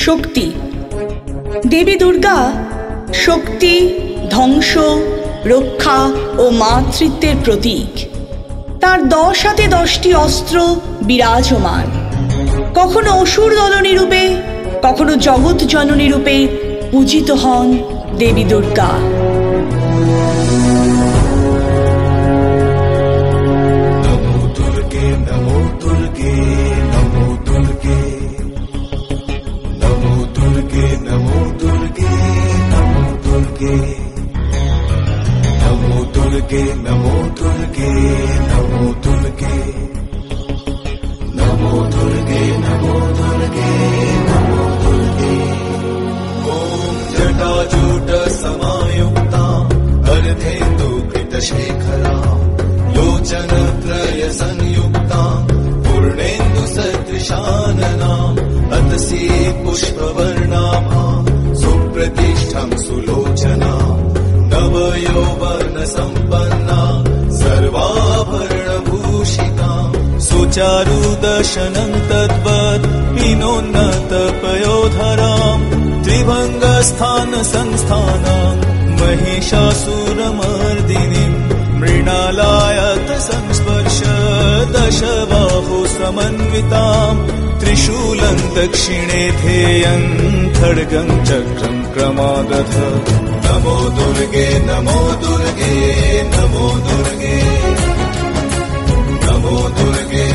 শক্তি। দেবী দুর্গা শক্তি, ধ্বংস, রক্ষা ও মাতৃত্বের প্রতীক। তার 10 হাতে 10টি অস্ত্র বিরাজমান। কখনো অসুর দলনী রূপে, কখনো জগৎ জননী রূপে পূজিত হন দেবী দুর্গা। নমো দুর্গে, নমো দুর্গে, নমো দুর্গে, নমো দুর্গে, নমো দুর্গে, নমো দুর্গে, নমো দুর্গে, নমো দুর্গে, নমো দুর্গে, নমো দুর্গে, নমো দুর্গে, নমো দুর্গে। ॐ जटाजूट समायुक्ता अर्धेन्दुकृतशेखरा लोचनत्रय संयुक्ता पूर्णेन्दु सदृशानना अतसी पुष्पवर्णाभा सुप्रतिष्ठं सुलोचना नवयौवन संपन्ना सर्वाभरणभूषिता सुचारुदशनं तद्वत् पिनोन्नतपयोधराम् त्रिभंगस्थान संस्थानं महिषासुरमर्दिनीं मृणालायत संस्पर्श दशबाहु समन्वितां त्रिशूलं दक्षिणे ध्येयं खड्गं चक्रं क्रमागत। नमो दुर्गे, नमो दुर्गे, नमो दुर्गे, नमो दुर्गे,